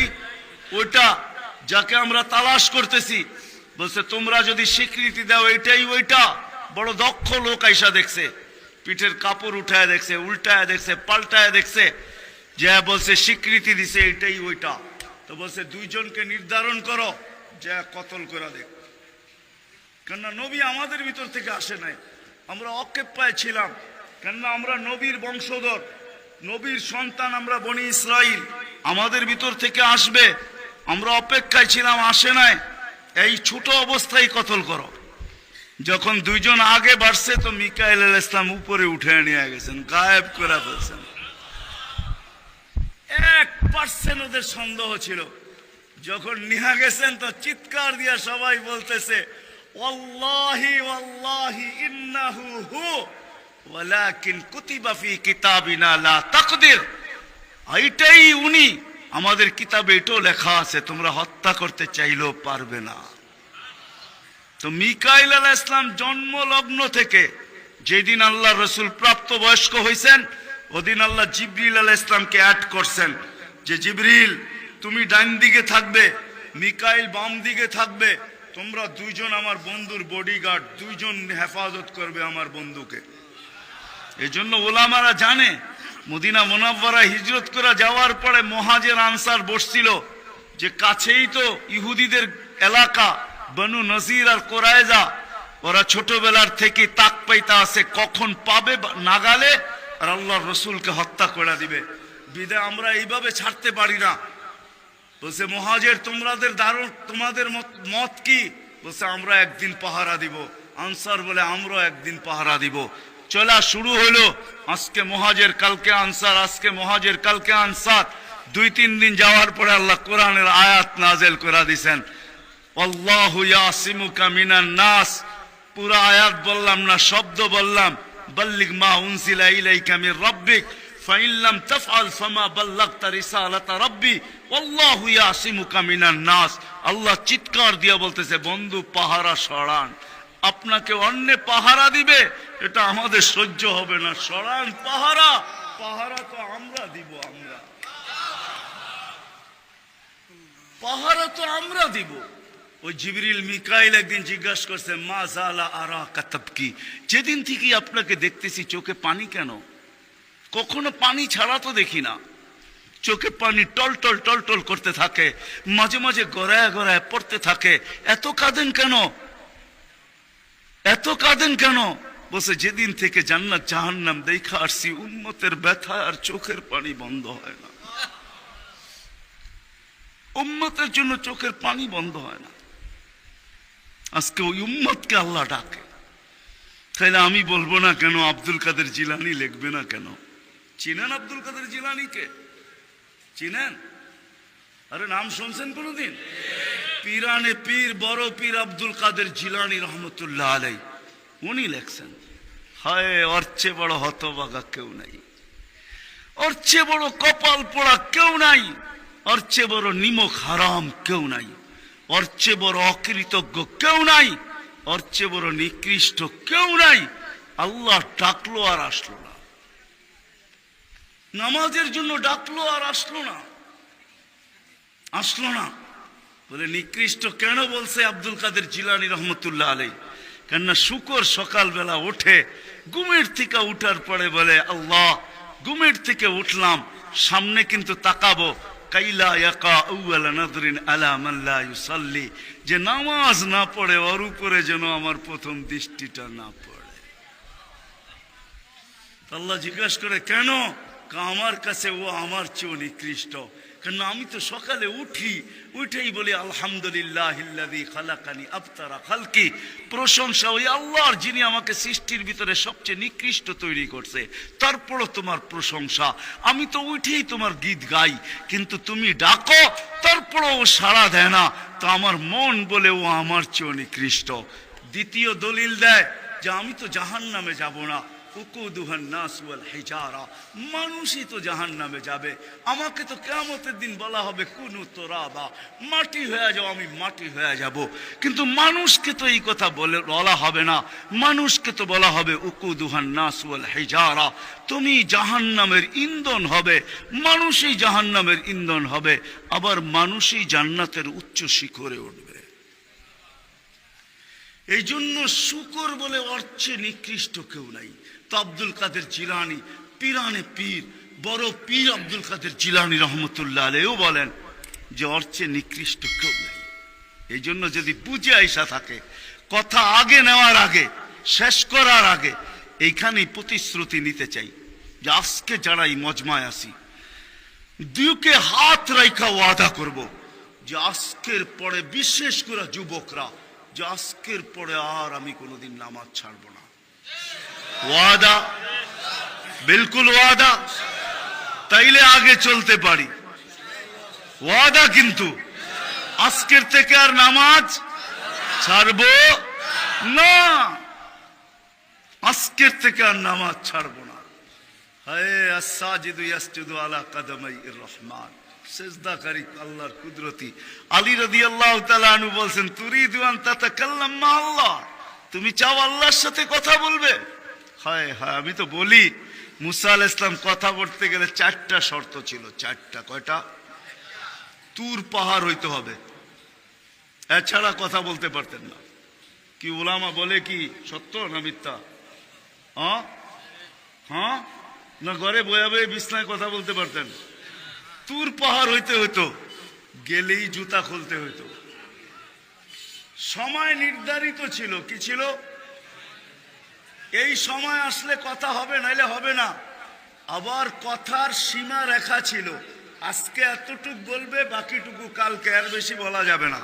ওইটা যাকে আমরা তালাশ করতেছি। বলছে, তোমরা যদি স্বীকৃতি দাও এটাই ওইটা। বড় দক্ষ লোক আইসা দেখছে, পিঠের কাপড় উঠায় দেখছে, উল্টায় দেখছে, পাল্টায় দেখছে, যে বলছে স্বীকৃতি দিছে এটাই ওইটা। তো বলছে, দুইজনকে নির্ধারণ করো, যা কতল করে দেখ। কেননা নবী আমাদের ভিতর থেকে আসে নাই, আমরা অকেপ্পায় ছিলাম। কেননা আমরা নবীর বংশধর, নবীর সন্তান, আমরা বনি ইসরাইল, আমাদের ভিতর থেকে আসবে, আমরা অপেক্ষায় ছিলাম, আসে নাই। এই ছোট অবস্থায় কতল করো। যখন দুইজন আগে বাড়ছে, তো মিকাইল আলাইহিস সালাম উপরে উঠে নিয়ে গেছেন, গায়েব করে ফেলছেন। 1% ওদের সন্দেহ ছিল। যখন নিয়ে গেছেন, তো চিৎকার দিয়া সবাই বলতেছে, ওয়াল্লাহি ওয়াল্লাহি ইন্নাহু হু ওয়ালাকিন কুতিবা ফি কিতাবিনা লা তাকদির, এইটাই উনি, আমাদের কিতাবে এটাও লেখা আছে, তোমরা হত্যা করতে চাইলেও পারবে না। তো মিকাইল আলাইহিস সালাম জন্ম লগ্ন থেকে যেদিন আল্লাহ রসুল প্রাপ্ত বয়স্ক হয়েছেন, ওদিন আল্লাহ জিবরিল আলাইহিস সালামকে অ্যাড করছেন, যে জিবরিল তুমি ডান দিকে থাকবে, মিকাইল বাম দিকে থাকবে, তোমরা দুইজন আমার বন্ধুর বডিগার্ড, দুইজন হেফাজত করবে আমার বন্ধুকে। এই জন্য ওলামারা জানে, মদিনা মুনাওয়ারা হিজরত করে যাওয়ার পরে মুহাজির আনসার বসছিল, যে কাছেই তো ইহুদিদের এলাকা, বনু নজির আর কোরাইজা, ওরা ছোটবেলার থেকে তাক পাইতা আছে, কখন পাবে নাগালে আর আল্লাহর রসুলকে হত্যা করে দিবে। বিদায় আমরা এইভাবে ছাড়তে পারি না, বলছে মুহাজির তোমাদের মত কি? বলছে আমরা একদিন পাহারা দিব। আনসার বলে আমরাও একদিন পাহারা দিব। চলা শুরু হলো। আজকে মুহাজির, কালকে আনসার, আজকে মুহাজির, কালকে আনসার। 2-3 দিন যাওয়ার পরে আল্লাহ কোরআনের আয়াত নাযিল করে দিয়েছেন, আল্লাহু ইয়াসিমুকা মিনান নাস। পুরা আয়াত বললাম না, শব্দ বললাম। বাল্লিগ মা উনজিলা ইলাইকা মির রাব্বিক ফাইন লাম তাফআল ফামা বাল্লাগতা রিসালাতা রাব্বি আল্লাহু ইয়াসিমুকা মিনান নাস। আল্লাহ চিৎকার দিয়ে বলতেছে, বন্ধু পাহারা সরান। আপনাকে অন্য পাহারা দিবে, এটা আমাদের সহ্য হবে না। সরান পাহারা। পাহারা তো আমরা দিব। পাহারা তো আমরা দিব। ওই জিবরিল মিকাইল একদিন জিজ্ঞাসা করছে, মা জালা আরাকা তাবকি, যেদিন থেকে আপনাকে দেখতেছি চোখে পানি কেন? কখনো পানি ছাড়া তো দেখি না। চোখে পানি টলটল টলটল করতে থাকে, মাঝে মাঝে গড়ায় গড়ায় পড়তে থাকে। এত কাঁদেন কেন? এত কাঁদেন কেন? বলছে যেদিন থেকে জান্নাত জাহান্নাম দেখা আসছি, উম্মতের ব্যথা আর চোখের পানি বন্ধ হয় না। উম্মতের জন্য চোখের পানি বন্ধ হয় না। আজকে ওই উম্মতকে আল্লাহ ডাকে। তাইলে আমি বলবো না কেন আব্দুল কাদের জিলানী লিখবে না কেন? চিনেন আব্দুল কাদের জিলানীকে? চিনেন? আরে নাম শুনছেন কোনদিন? পীরানে পীর বড় পীর আব্দুল কাদের জিলানী রহমতুল্লাহ আলাই, উনি লেখছেন, হায় ওর চেয়ে বড় হতভাগা কেউ নাই, ওর চেয়ে বড় কপাল পোড়া কেউ নাই, ওর চেয়ে বড় নিমক হারাম কেউ নাই, ওর চেয়ে বড় অকৃতজ্ঞ কেউ নাই, ওর চেয়ে বড় নিকৃষ্ট কেউ নাই। আল্লাহ ডাকলো আর আসলো না, নামাজের জন্য ডাকলো আর আসলো না, আসলো না। বলে নিকৃষ্ট কেন বলছে আব্দুল কাদের জিলানী রহমতুল্লাহ আলাই? কেননা শুকর সকালবেলা ওঠে, ঘুমের থেকে উঠার পরে বলে, আল্লাহ ঘুমের থেকে উঠলাম, সামনে কিন্তু তাকাবো, কাইলা ইয়াকা আউয়ালা নাদরিন আলা মান লা ইউসাল্লি, যে নামাজ না পড়ে ওর উপরে যেন আমার প্রথম দৃষ্টিটা না পড়ে। আল্লাহ জিজ্ঞাসা করে কেন? আমার কাছে ও আমার চেয়েও নিকৃষ্ট। কেন আমি তো সকালে উঠেই বলি আলহামদুলিল্লাহিল্লাযী খালাকানি আবতারা খালকি, প্রশংসা ওই আল্লাহর যিনি আমাকে সৃষ্টির ভিতরে সবচেয়ে নিকৃষ্ট তৈরি করছে, তারপরও তোমার প্রশংসা। আমি তো উঠেই তোমার গীত গাই, কিন্তু তুমি ডাকো তারপরও ও সাড়া দেয় না, তো আমার মন বলে ও আমার চেয়েও নিকৃষ্ট। দ্বিতীয় দলিল দেয় যে আমি তো জাহান্নামে যাব না, মানুষই তো জাহান্নামে যাবে। আমাকে তো কিয়ামতের দিন বলা হবে কুনু তুরাবা, মাটি হয়ে যাও, আমি মাটি হয়ে যাব। কিন্তু মানুষকে তো এই কথা বলা হবে না, মানুষকে তো বলা হবে উকুদুহান নাস ওয়াল হিজারা, তুমি জাহান্নামের ইন্ধন হবে, মানুষই জাহান্নামের ইন্ধন হবে, আবার মানুষই জান্নাতের উচ্চ শিখরে উঠবে। এই জন্য শুকর বলে অর্থে নিকৃষ্ট কেউ নাই। তো আব্দুল কাদের জিলানী পীরানে পীর বড় পীর আব্দুল কাদের জিলানী রহমতুল্লাহ আলাইহিও বলেন যে অর্থে নিকৃষ্ট কেউ নাই। এই জন্য যদি বুঝে আইসা থাকে, কথা আগে নেওয়ার আগে, শেষ করার আগে এইখানেই প্রতিশ্রুতি নিতে চাই যে আজকে যারা এই মজমায় আসি, দুকে হাত রাইখা ওয়াদা করব যে আজকের পরে, বিশেষ করে যুবকরা, যে আজকের পরে আর আমি কোনোদিন নামাজ ছাড়বো না। ওয়াদা, বিলকুল ওয়াদা, তাইলে আগে চলতে পারি। ওয়াদা কিন্তু আজকের থেকে আর নামাজ ছাড়বো না, আজকের থেকে আর নামাজ ছাড়বো না। হায় আস-সাজিদু ইয়াসজুদু আলা কাদামাইর রহমান, সিজদাকারী আল্লাহর কুদরতি। আলী রাদিয়াল্লাহু তাআলা আনহু বলেন, তুরিদু আন তাতাকাল্লাম মা আল্লাহ, তুমি চাও আল্লাহর সাথে কথা বলবে? হায় হায়, আমি তো বলি মুসা আলাইহিস সালাম কথা বলতে গেলে 4টা শর্ত ছিল। 4টা, কয়টা? তুর পাহাড় হইতে হবে, এছাড়া কথা বলতে পারতেন না। কি উলামা বলে কি সত্য না মিথ্যা? হ্যাঁ না ঘরে বয়া বয়ে বিছনায় কথা বলতে পারতেন? তুর পাহাড় হইতে হইতো, গেলেই জুতা খুলতে হইতো। সময় নির্ধারিত ছিল, কি ছিল? এই সময় আসলে কথা হবে, নাইলে হবে না। আবার কথার সীমা রেখা ছিল, আজকে এতটুক বলবে, বাকিটুকু কালকে, আর বেশি বলা যাবে না।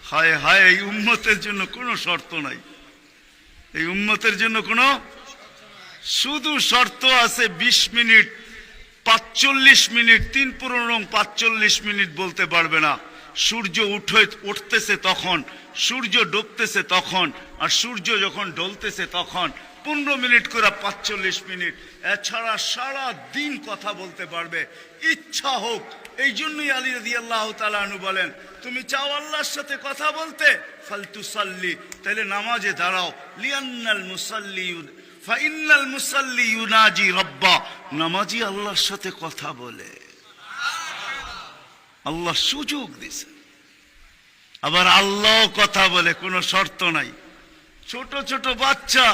হায় হায়, এই উম্মতের জন্য কোনো শর্ত নাই, এই উম্মতের জন্য কোনো শুধু শর্ত আছে 20 মিনিট, 45 মিনিট, 45 মিনিট বলতে পারবে না। সূর্য উঠতেছে তখন, সূর্য ডুবতেছে তখন, আর সূর্য যখন ঢলতেছে তখন 15 মিনিট করে 45 মিনিট। এছাড়া সারা দিন কথা বলতে পারবে, ইচ্ছা হোক। এই জন্যই আলী রাদিয়াল্লাহু তাআলা আনহু বলেন, তুমি চাও আল্লাহর সাথে কথা বলতে, ফালতুসাল্লি, তাহলে নামাজে দাঁড়াও। লিয়ান্নাল মুসাল্লি ফাইন্নাল মুসাল্লি ইউনাজি রাব্বা, নামাজি আল্লাহর সাথে কথা বলে। আল্লাহ সুযোগ দিছে, আবার আল্লাহ কথা বলে, কোনো শর্ত নাই। ছোট ছোট বাচ্চা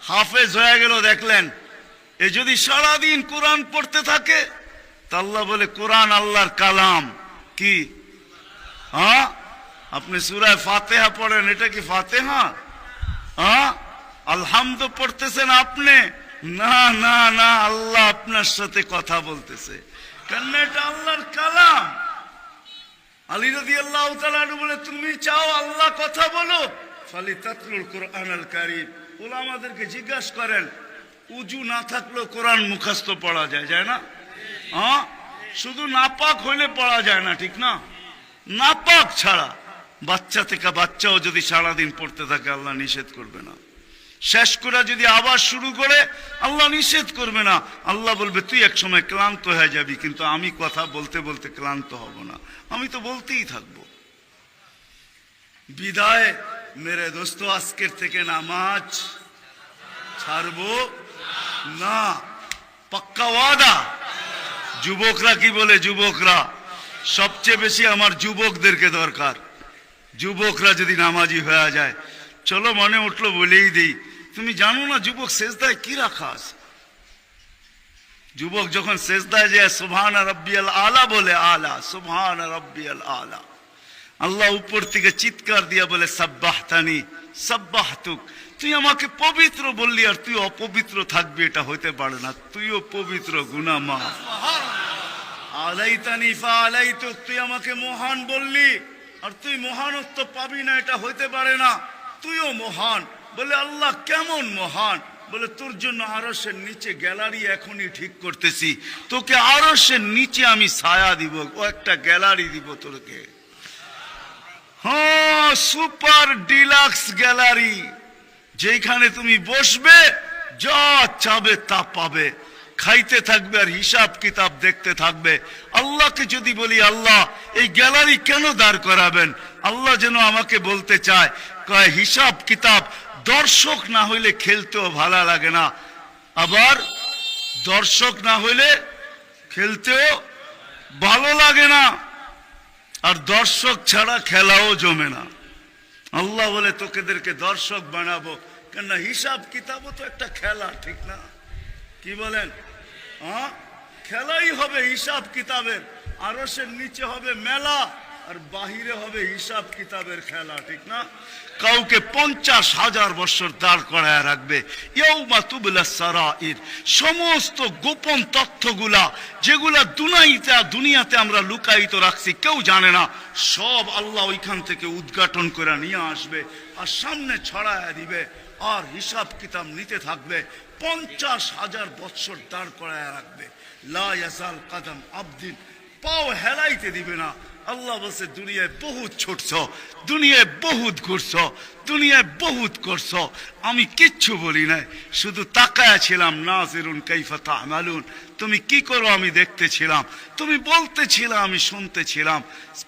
হাফেজ হয়ে গেল, দেখলেন, এ যদি সারাদিন কোরআন পড়তে থাকে, তা আল্লাহ বলে কোরআন আল্লাহর কালাম। কি? হ্যাঁ, আপনি সূরা ফাতিহা পড়েন, এটা কি ফাতিহা? হ্যাঁ, আলহামদ পড়তেছেন আপনি? না না না, আল্লাহ আপনার সাথে কথা বলতেছে, কেন? এটা আল্লাহর কালাম। আলী রাদিয়াল্লাহু তাআলা আনহু বলে, তুমি চাও আল্লাহ কথা বলো, ফালিতাতলুল কুরআনাল কারীম। উলামাদেরকে জিজ্ঞাসা করেন, উজু না থাকলেও কোরআন মুখস্থ পড়া যায়, যায় না? হ্যাঁ, শুধু নাপাক হইলে পড়া যায় না, ঠিক না? নাপাক ছাড়া বাচ্চা থেকে বাচ্চাও যদি সারাদিন পড়তে থাকে, আল্লাহ নিষেধ করবে না। শেষ করে যদি আবার শুরু করে, আল্লাহ নিষেধ করবে না। আল্লাহ বলবে, তুই এক সময় ক্লান্ত হয়ে যাবি, কিন্তু আমি কথা বলতে বলতে ক্লান্ত হব না, আমি তো বলতেই থাকবো। বিদায় মেরে দোস্ত, আজকের থেকে নামাজ ছাড়বো না, পাক্কা ওয়াদা। যুবকরা কি বলে? যুবকরা সবচেয়ে বেশি আমার যুবকদেরকে দরকার। যুবকরা যদি নামাজি হয়ে যায়, চলো মনে উঠলো বলেই দিই, তুমি জানো না যুবক সেজদায় কি রাখা আছে? যুবক যখন সেজদায় যায় সুবহান রাব্বিয়াল আলা বলে, আলা সুবহান রাব্বিয়াল আলা, আল্লাহ উপর থেকে চিৎকার দিয়া বলে, সাব্বাহতানি সাব্বাহতুক, তুই আমাকে পবিত্র বললি আর তুই অপবিত্র থাকবি, এটা হইতে পারে না। তুইও পবিত্র, গুনাহ মাফ। আলাইতানি ফাআলাইতুক, তুই আমাকে মহান বললি আর তুই মহানত্ব পাবি না, এটা হইতে পারে না। তুইও মহান। বলে, আল্লাহ কেমন মহান? বলে, তোর জন্য আরশের নিচে গ্যালারি এখনই ঠিক করতেছি, তোকে আরশের নিচে আমি ছায়া দিব, ও একটা গ্যালারি দিব তোকে। হ্যাঁ, সুপার ডিলাক্স গ্যালারি, যেখানে তুমি বসবে, যা চাবে তা পাবে, খাইতে থাকবে আর হিসাব কিতাব দেখতে থাকবে। আল্লাহকে যদি বলি, আল্লাহ এই গ্যালারি কেন দাঁড় করাবেন? আল্লাহ যেন আমাকে বলতে চায়, কয় হিসাব কিতাব দর্শক না হইলে খেলতেও ভালো লাগে না, আবার দর্শক না হইলে খেলতেও ভালো লাগে না, আর দর্শক ছাড়া খেলাও জমে না। আল্লাহ বলে, তোকেদেরকে দর্শক বানাবো, কেন? হিসাব কিতাবও তো একটা খেলা, ঠিক না? কি বলেন? হ্যাঁ, খেলাই হবে হিসাব কিতাবের। আরশের নিচে হবে মেলা, আর বাহিরে হবে হিসাব কিতাবের খেলা, ঠিক না? কাউকে 50,000 বছর দাঁড় করায় রাখবে। ইয়াউমা তুবলা সারাইর, সমস্ত গোপন তথ্যগুলা যেগুলা দুনিয়াতে আমরা লুকায়িত রাখছি, কেউ জানে না, সব আল্লাহ ওইখান থেকে উদ্ঘাটন করে নিয়ে আসবে আর সামনে ছড়ায় দিবে, আর হিসাব কিতাব নিতে থাকবে। 50,000 বছর দাঁড় করায় রাখবে। লা ইয়াজাল কাদাম আবদিন, পাও হেলাইতে দিবে না। আল্লাহ বলছে, দুনিয়ায় বহুত ছুটছ, দুনিয়ায় বহুত ঘুরছ, দুনিয়ায় বহুত করছ, আমি কিচ্ছু বলি নাই, শুধু তাকায়া ছিলাম। নাজিরুন কাইফা তা'মালুন, তুমি কি করো আমি দেখতেছিলাম, তুমি বলতেছিলাম আমি শুনতেছিলাম।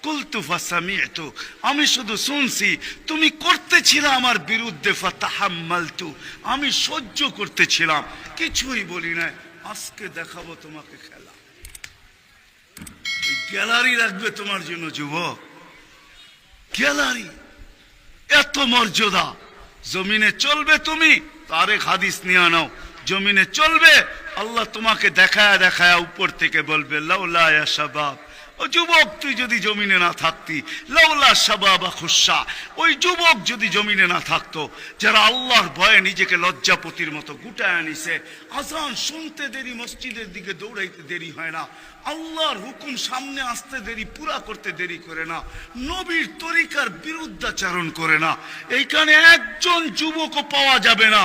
কুলতু ফাসামি'তু, আমি শুধু শুনছি, তুমি করতেছিলে আমার বিরুদ্ধে। ফাতাহাম্মালতু, আমি সহ্য করতেছিলাম, কিছুই বলি নাই। আজকে দেখাবো তোমাকে খেলা, গ্যালারি রাখবে তোমার জন্য যুবক, গ্যালারি। এত মর্যাদা, জমিনে চলবে তুমি, তারেক হাদিস নিয়ে নাও, জমিনে চলবে, আল্লাহ তোমাকে দেখায়া দেখায়া উপর থেকে বলবে, লাউলা ইয়া শাবাব ও যুবক, তুই যদি জমিনে না থাকতি, লাউলা শাবাবা খুশা, ওই যুবক যদি জমিনে না থাকতো, যারা আল্লাহর ভয়ে নিজেকে লজ্জাপতির মতো গুটায় আনিছে, আজান শুনতে দেরি, মসজিদের দিকে দৌড়াইতে দেরি হয় না, আল্লাহর হুকুম সামনে আসতে দেরি, পুরা করতে দেরি করে না, নবীর তরিকার বিরুদ্ধাচারণ করে না, এইখানে একজন যুবকও পাওয়া যাবে না।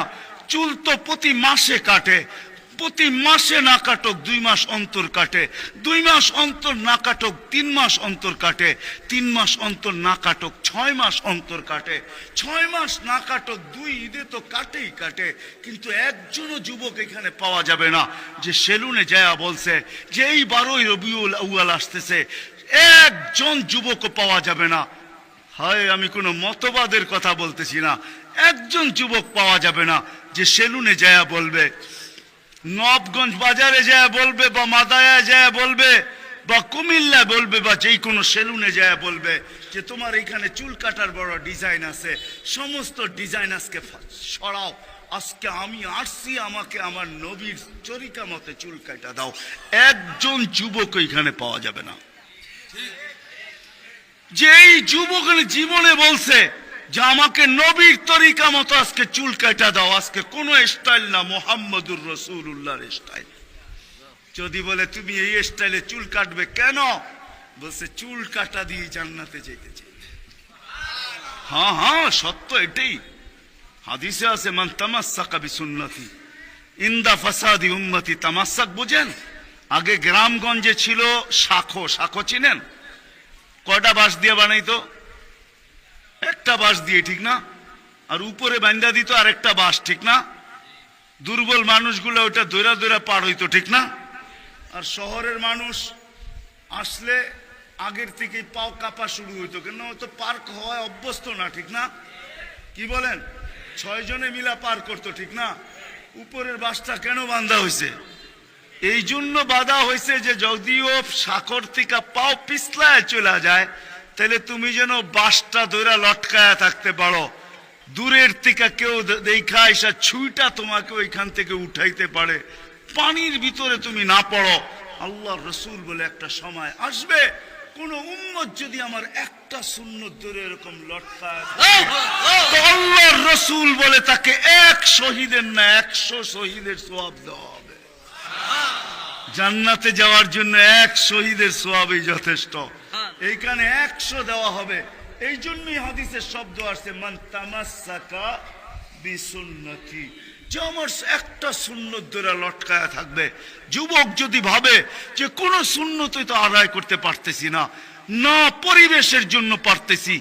চুল তো প্রতি মাসে কাটে, প্রতি মাসে না কাটক 2 মাস অন্তর কাটে, 2 মাস অন্তর না কাটক 3 মাস অন্তর কাটে, 3 মাস অন্তর না কাটক 6 মাস অন্তর কাটে, 6 মাস না কাটক 2 ঈদে তো কাটেই কাটে। কিন্তু একজনও যুবক এখানে পাওয়া যাবে না যে সেলুনে যায়া বলছে যে এই 12ই রবিউল আউয়াল আসতেছে, একজন যুবকও পাওয়া যাবে না। হয় আমি কোনো মতবাদের কথা বলতেছি না, একজন যুবক পাওয়া যাবে না যে সেলুনে যায়া বলবে, নবগঞ্জ বাজারে যায় বলবে, বা মাদায়া যায় বলবে, বা কুমিল্লা বলবে, বা যেই কোনো সেলুনে যায় বলবে যে তোমার এখানে চুল কাটার বড় ডিজাইন আছে, সমস্ত ডিজাইন আজকে সরাও, আজকে আমি আসছি, আমাকে আমার নবীর চরিকা মতে চুল কাটা দাও। একজন যুবক এখানে পাওয়া যাবে না। যেই যুবক জীবনে বলছে যে আমাকে নবীর তরিকা মতো আজকে চুল কাটা দাও, আজকে কোন স্টাইল না, মুহাম্মদুর রাসূলুল্লাহর স্টাইল। যদি বলে তুমি এই স্টাইলে চুল কাটবে কেন, বলছে চুল কাটা দিয়ে জান্নাতে যেতে চাই। হ্যাঁ হ্যাঁ, সত্য এটাই। হাদিসে আছে মান তামাসসাকা বিসুন্নতি ইনদা ফাসাদি উম্মতি। তামাসসাক বুঝেন? আগে গ্রামগঞ্জে ছিল শাখো, শাখো চিনেন? কয়টা বাঁশ দিয়ে বানাইতো? একটা বাঁশ দিয়ে, ঠিক না? আর উপরে বান্ধা দিত আর একটা বাঁশ, ঠিক না? দুর্বল মানুষগুলো ওটা দৈরা দৈরা পার হইতো, ঠিক না? আর শহরের মানুষ আসলে আগের থেকেই পাও কাঁপা শুরু হইতো, কেন তো পার্ক হওয়ায় অভ্যস্ত না, ঠিক না? কি বলেন? 6 জনে মিলা পার করতো, ঠিক না? উপরের বাঁশটা কেন বাঁধা হয়েছে? এই জন্য বাঁধা হয়েছে যে যদিও সাকর থেকে পাও পিছলায় চলে যায়, তাহলে তুমি যেন বাঁশটা ধরে লটকায়া থাকতে পারো, দূরের থেকে কেউ দেখা এসা ছুইটা তোমাকে ওইখান থেকে উঠাইতে পারে, পানির ভিতরে তুমি না পড়ো। আল্লাহ রসুল বলে একটা সময় আসবে, কোন উম্মত যদি আমার একটা সুন্নত ধরে এরকম লটকায়, তো আল্লাহ রসুল বলে তাকে 1 শহীদের না 100 শহীদের সওয়াব দেওয়া হবে। জান্নাতে যাওয়ার জন্য 1 শহীদের সওয়াবই যথেষ্ট, এইখানে 100 দেওয়া হবে। এই জন্যই হাদিসের শব্দ আসছে মান তামাসসাকা বিসুন্নতি, যে আমার একটা সুন্নত ধরে লটকায়া থাকবে। যুবক যদি ভাবে যে কোন সুন্নতই তো আদায় করতে পারতেছি না, না পরিবেশের জন্য পারতেছি,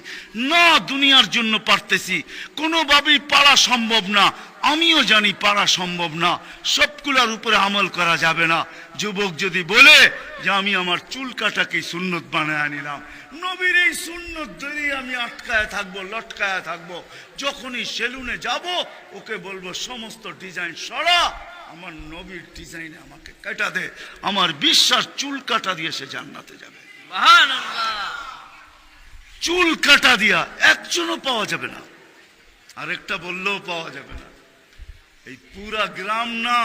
না দুনিয়ার জন্য পারতেছি, কোনোভাবেই পারা সম্ভব না, আমিও জানি পারা সম্ভব না, সবগুলোর উপরে আমল করা যাবে না। যুবক যদি বলে যে আমি আমার চুল কাটাকে সুন্নত বানায় আনিলাম, নবীর এই সুন্নত ধরে আমি আটকায় থাকবো, লটকায় থাকবো, যখনই সেলুনে যাব ওকে বলবো সমস্ত ডিজাইন সরা, আমার নবীর ডিজাইনে আমাকে কাটা দে, আমার বিশ্বাস চুল কাটা দিয়ে সে জান্নাতে যাবে। চুল কাটা দিয়া একজনও পাওয়া যাবে না, আরেকটা বললেও পাওয়া যাবে না। এই পুরা গ্রাম না,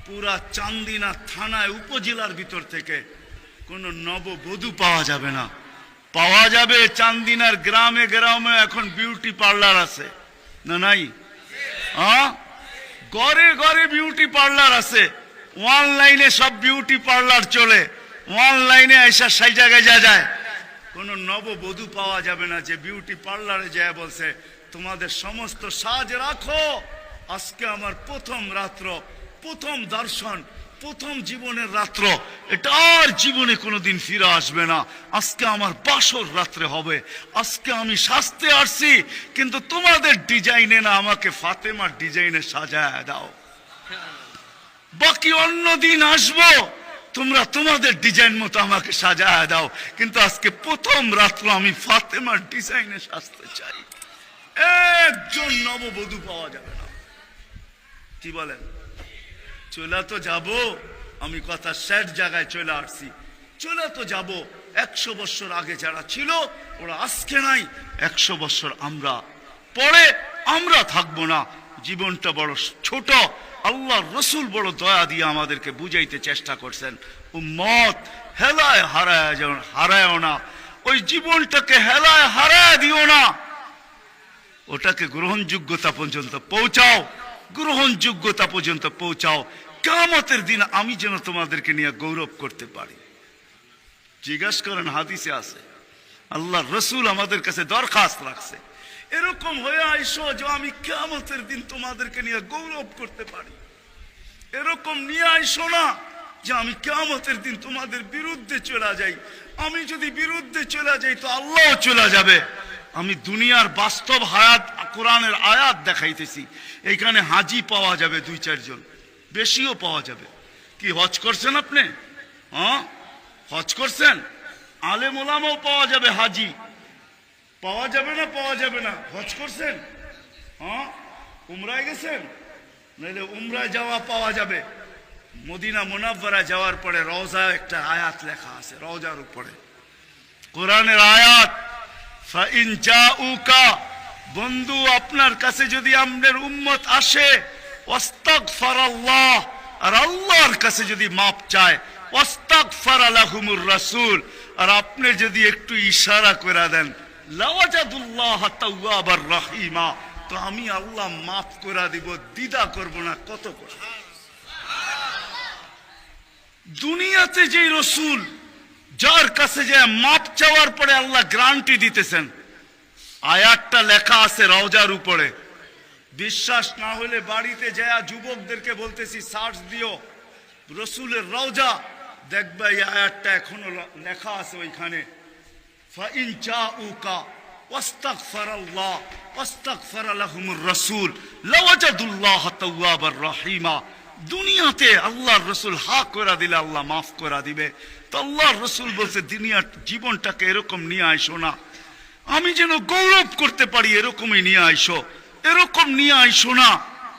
পুরা চান্দিনা থানায় উপজেলার ভিতর থেকে কোন নববধূ পাওয়া যাবে না। পাওয়া যাবে চান্দিনার গ্রামে গ্রামে এখন বিউটি পার্লার আছে না? নাই? ঘরে ঘরে বিউটি পার্লার আছে, অনলাইনে সব বিউটি পার্লার চলে, অনলাইনে এসা সেই জায়গায় যায়। কোন নববধূ পাওয়া যাবে না যে বিউটি পার্লারে যায় বলছে তোমাদের সমস্ত সাজ রাখো, আজকে আমার প্রথম রাত্র, প্রথম দর্শন, প্রথম জীবনের রাত্র, এটা আর জীবনে কোনোদিন ফিরে আসবে না, আজকে আমার বাসর রাত্রে হবে, আজকে আমি সাজতে আসছি কিন্তু তোমাদের ডিজাইনে না, আমাকে ফাতেমার ডিজাইনে সাজায় দাও, বাকি অন্য দিন আসবো, তোমরা তোমাদের ডিজাইন মতো আমাকে সাজায় দাও, কিন্তু আজকে প্রথম রাত্র আমি ফাতেমার ডিজাইনে সাজতে চাই। একজন নববধূ পাওয়া যাবে না। কি বলেন? চলে তো যাব, আমি কথা শেষ জায়গায় চলে আসছি, চলে তো যাব। 100 বছর আগে যারা ছিল ওরা আজকে নাই, 100 বছর আমরা পরে আমরা থাকবো না। জীবনটা বড় ছোট, আল্লাহর রসুল বড় দয়া দিয়ে আমাদেরকে বুঝাইতে চেষ্টা করছেন, উম্মত হেলায় হারায় না, ওই জীবনটাকে হেলায় হারায় দিও না, ওটাকে গ্রহণযোগ্যতা পর্যন্ত পৌঁছাও, গ্রহণযোগ্যতা পর্যন্ত পৌঁছাও। কিয়ামতের দিন আমি যেন তোমাদেরকে নিয়ে গৌরব করতে পারি। জিজ্ঞাসা করেন, হাদিসে আছে, আল্লাহ রসুল আমাদের কাছে দরখাস্ত রাখছে, এরকম হয়ে আইসো যে আমি কিয়ামতের দিন তোমাদেরকে নিয়ে গৌরব করতে পারি। এরকম নিয়ে আইসো না যে আমি কিয়ামতের দিন তোমাদের বিরুদ্ধে চলে যাই। আমি যদি বিরুদ্ধে চলে যাই তো আল্লাহ চলে যাবে। আমি দুনিয়ার বাস্তব হায়াত, কোরআনের আয়াত দেখাইতেছি। এইখানে হাজি পাওয়া যাবে 2-4 জন, বেশিও পাওয়া যাবে। কি হজ করছেন আপনি? হ্যাঁ, হজ করছেন? আলেম ওলামাও পাওয়া যাবে, হাজি পাওয়া যাবে না? পাওয়া যাবে না? হজ করছেন? হ্যাঁ, উমরায় গেছেন? নাহলে উমরায় যাওয়া পাওয়া যাবে। মদিনা মুনাওয়ারা যাওয়ার পরে রওজা একটা আয়াত লেখা আছে, রওজার উপরে কোরআনের আয়াত, ফাইন জাউকা, বন্ধু আপনার কাছে যদি আপনার উম্মত আসে, ওয়াস্তাগফারাল্লাহ, আর আল্লাহর কাছে যদি মাপ চায়, ওয়াস্তাগফারা লাহুমুর রাসূল, আর আপনি যদি একটু ইশারা করে দেন, লাওয়াজাদুল্লাহ তাওয়াবার রহিমা, তো আমি আল্লাহ মাফ করে দিব, দ্বিধা করব না। কত করে দুনিয়াতে যে রসুল, যার কাছে যে মাপ চাওয়ার পরে আল্লাহ গ্যারান্টি দিতেছেন, আয়াতটা লেখা আছে রওজার উপরে। বিশ্বাস না হলে বাড়িতে যায় যুবকদেরকে বলতেছি, সার্চ দিও রসুলের রওজা, দেখবে এই আয়াতটা এখনো লেখা আছে ওইখানে। ফাইন জাউকা ওয়াস্তাগফারাল্লাহ ওয়াস্তাগফারা লাহুমুর রাসূল লাওয়াজাদুল্লাহ তাওয়াবার রহিমা। দুনিয়াতে আল্লাহর রসুল হা করে দিলে আল্লাহ মাফ করে দিবে। তো আল্লাহর রসুল বলছে, দুনিয়ার জীবনটাকে এরকম নিয়ে আইসো না, আমি যেন গৌরব করতে পারি, এরকমই নিয়ে আইসো। এরকম নিয়ে আইসো না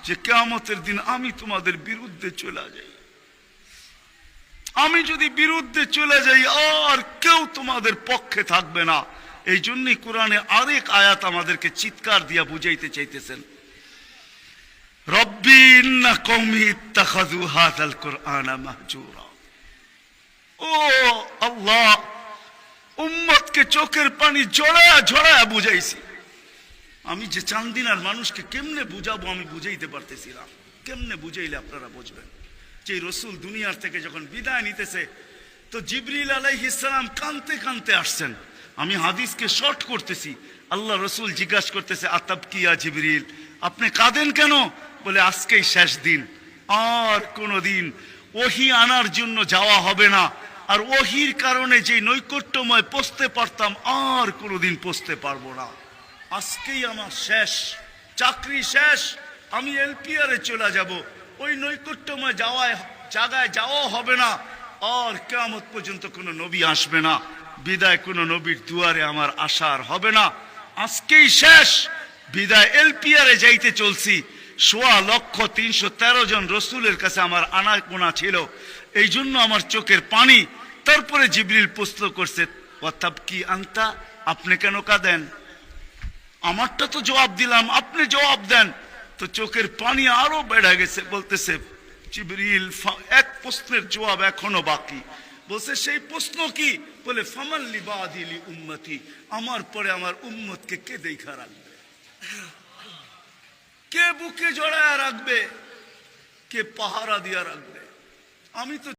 যে কিয়ামতের দিন আমি তোমাদের বিরুদ্ধে চলে যাই। আমি যদি বিরুদ্ধে চলে যাই আর কেউ তোমাদের পক্ষে থাকবে না। এই জন্যই কোরআনে আরেক আয়াত আমাদেরকে চিৎকার দিয়া বুঝাইতে চাইতেছেন, রব্বি ইন্না কওমি ইত্তাখাযু হাযাল কুরআনা মাহজুরা। ও আল্লাহ, উম্মতকে চোখের পানি ঝরায়া ঝরায়া বুঝাইছি। আমি যে চান্দিনার মানুষকে কেমনে বুঝাবো আমি বুঝাইতে পারতেছিলাম। কেমনে বুঝাইলে আপনারা বুঝবেন? যে রসুল দুনিয়ার থেকে যখন বিদায় নিতেছে, তো জিবরিল আলাইহিস সালাম কাঁদতে কাঁদতে আসছেন। আমি হাদিসকে শর্ট করতেছি। আল্লাহ রসুল জিজ্ঞাসা করতেছে, আতাবকিয়া জিবরিল, আপনি কাঁদেন কেন? বলে, আজকেই শেষ দিন, আর কোনোদিন ওহী আনার জন্য যাওয়া হবে না। আর ওহীর কারণে যে নৈকট্যময় পৌঁছতে পারতাম, আর কোনোদিন পৌঁছতে পারবো না। আজকেই আমার শেষ, চাকরি শেষ, আমি এলপিআরে চলে যাব। ওই নৈকট্যময় জায়গায় যাওয়া হবে না। আর কিয়ামত পর্যন্ত কোনো নবী আসবে না। বিদায় কোনো নবীর দুয়ারে আমার আশার হবে না। আজকেই শেষ বিদায়। এলপিআরে যাইতে চলছি। 1,313 জন রসুলের কাছে আমার আনাগোনা ছিল, এই জন্য আমার চোখের পানি। তারপরে জিবরিল প্রশ্ন করছে, ওয়াতাবকি আনতা, আপনি কেন কাঁদেন? আমারটা তো জবাব দিলাম, আপনি জবাব দেন। তো চোখের পানি আরো বেড়ে গেছে। বলতেছে জিবরিল, এক প্রশ্নের জবাব এখনো বাকি। বলছে, সেই প্রশ্ন কি? বলে, ফামান লিবাদি লি উম্মতি, আমার পরে আমার উম্মতকে কে দেখা রাখবে? কে বুকে জড়ায় রাখবে? কে পাহারা দিয়া রাখবে? আমি তো